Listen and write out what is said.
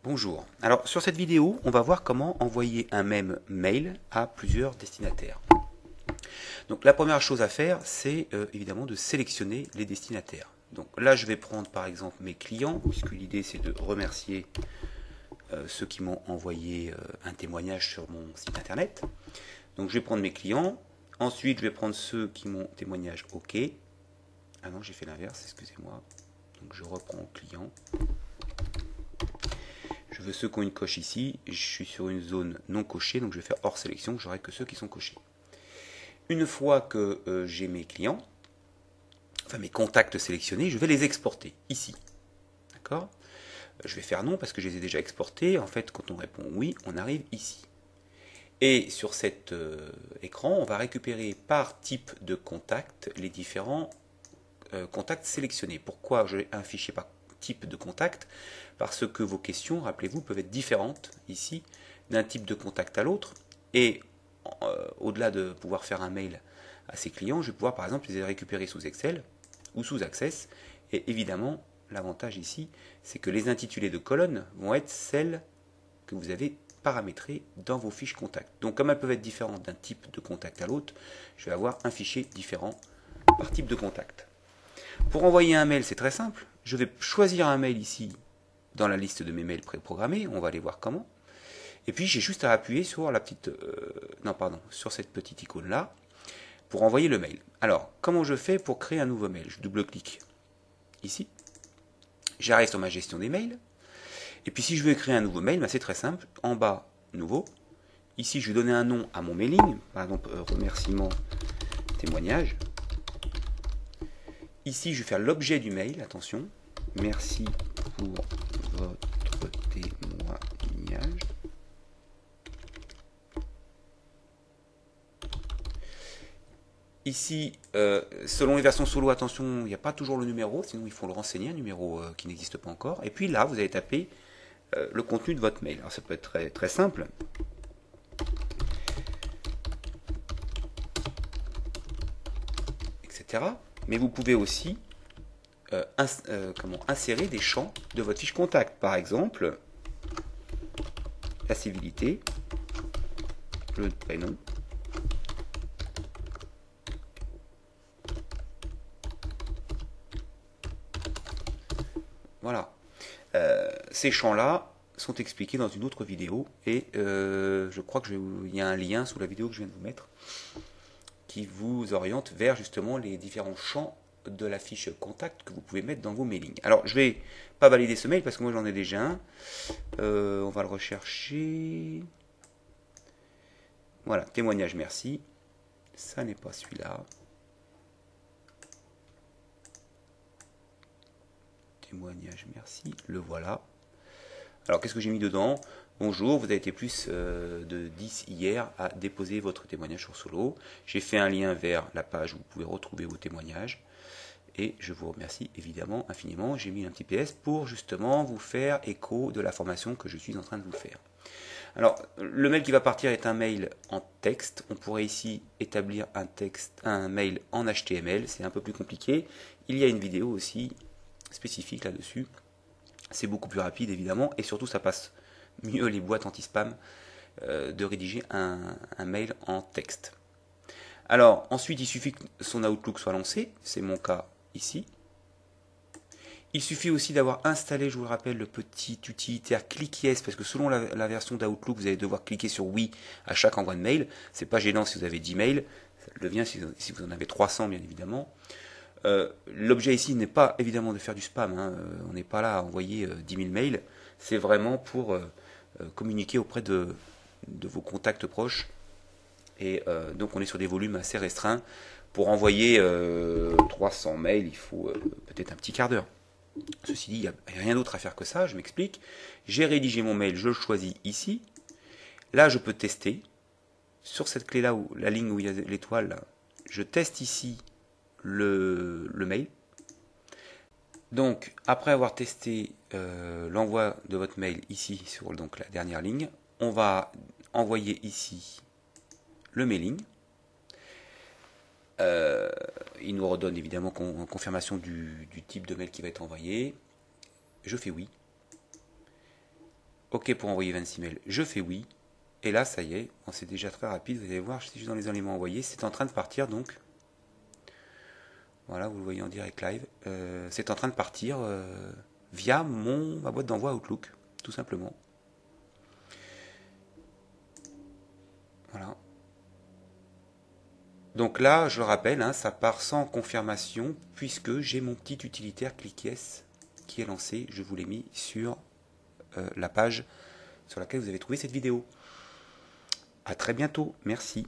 Bonjour. Alors sur cette vidéo, on va voir comment envoyer un même mail à plusieurs destinataires. Donc la première chose à faire, c'est évidemment de sélectionner les destinataires. Donc là, je vais prendre par exemple mes clients, puisque l'idée c'est de remercier ceux qui m'ont envoyé un témoignage sur mon site internet. Donc je vais prendre mes clients. Ensuite, je vais prendre ceux qui m'ont témoignage OK. Ah non, j'ai fait l'inverse, excusez-moi. Donc je reprends client. Je veux ceux qui ont une coche ici, je suis sur une zone non cochée, donc je vais faire hors sélection, j'aurai que ceux qui sont cochés. Une fois que j'ai mes clients, enfin mes contacts sélectionnés, je vais les exporter ici. D'accord? Je vais faire non parce que je les ai déjà exportés. En fait, quand on répond oui, on arrive ici. Et sur cet écran, on va récupérer par type de contact les différents contacts sélectionnés. Pourquoi j'ai un fichier par type de contact? Parce que vos questions, rappelez-vous, peuvent être différentes ici d'un type de contact à l'autre. Et au-delà de pouvoir faire un mail à ses clients, je vais pouvoir par exemple les récupérer sous Excel ou sous Access. Et évidemment, l'avantage ici, c'est que les intitulés de colonnes vont être celles que vous avez paramétrées dans vos fiches contact. Donc comme elles peuvent être différentes d'un type de contact à l'autre, je vais avoir un fichier différent par type de contact. Pour envoyer un mail, c'est très simple. Je vais choisir un mail ici dans la liste de mes mails préprogrammés. On va aller voir comment. Et puis j'ai juste à appuyer sur la petite, sur cette petite icône là pour envoyer le mail. Alors, comment je fais pour créer un nouveau mail? Je double-clique ici. J'arrive sur ma gestion des mails. Et puis si je veux créer un nouveau mail, c'est très simple. En bas, nouveau. Ici, je vais donner un nom à mon mailing. Par exemple, remerciement témoignage. Ici, je vais faire l'objet du mail. Attention. Merci pour votre témoignage. Ici, selon les versions solo, attention, il n'y a pas toujours le numéro, sinon il faut le renseigner, un numéro qui n'existe pas encore. Et puis là, vous allez taper le contenu de votre mail. Alors ça peut être très, très simple. Etc. Mais vous pouvez aussi insérer des champs de votre fiche contact. Par exemple, la civilité, le prénom. Voilà. Ces champs-là sont expliqués dans une autre vidéo et je crois qu'il y a un lien sous la vidéo que je viens de vous mettre qui vous oriente vers justement les différents champs de la fiche contact que vous pouvez mettre dans vos mailings. Alors je vais pas valider ce mail parce que moi j'en ai déjà un. On va le rechercher. Voilà, témoignage merci. Ça n'est pas celui-là. Témoignage merci, le voilà. Alors qu'est-ce que j'ai mis dedans? Bonjour, vous avez été plus de 10 hier à déposer votre témoignage sur Solo. J'ai fait un lien vers la page où vous pouvez retrouver vos témoignages. Et je vous remercie évidemment infiniment. J'ai mis un petit PS pour justement vous faire écho de la formation que je suis en train de vous faire. Alors, le mail qui va partir est un mail en texte. On pourrait ici établir un mail en HTML. C'est un peu plus compliqué. Il y a une vidéo aussi spécifique là-dessus. C'est beaucoup plus rapide évidemment et surtout ça passe mieux les boîtes anti-spam de rédiger un mail en texte. Alors ensuite il suffit que son Outlook soit lancé, c'est mon cas ici. Il suffit aussi d'avoir installé, je vous le rappelle, le petit utilitaire Click Yes, parce que selon la version d'Outlook, vous allez devoir cliquer sur oui à chaque envoi de mail. C'est pas gênant si vous avez 10 mails, ça le devient si vous en avez 300 bien évidemment. L'objet ici n'est pas évidemment de faire du spam, hein. On n'est pas là à envoyer 10 000 mails, c'est vraiment pour communiquer auprès de vos contacts proches. Et donc on est sur des volumes assez restreints. Pour envoyer 300 mails, il faut peut-être un petit quart d'heure. Ceci dit, il n'y a rien d'autre à faire que ça, je m'explique. J'ai rédigé mon mail, je le choisis ici. Là, je peux tester. Sur cette clé-là, la ligne où il y a l'étoile, je teste ici le mail. Donc, après avoir testé l'envoi de votre mail ici sur donc, la dernière ligne, on va envoyer ici le mailing. Il nous redonne évidemment confirmation du type de mail qui va être envoyé. Je fais oui. OK pour envoyer 26 mails, je fais oui. Et là, ça y est, bon, c'est déjà très rapide, vous allez voir, je suis dans les éléments envoyés, c'est en train de partir donc. Voilà, vous le voyez en direct live. C'est en train de partir via ma boîte d'envoi Outlook, tout simplement. Voilà. Donc là, je le rappelle, hein, ça part sans confirmation, puisque j'ai mon petit utilitaire ClickYes qui est lancé. Je vous l'ai mis sur la page sur laquelle vous avez trouvé cette vidéo. À très bientôt, merci.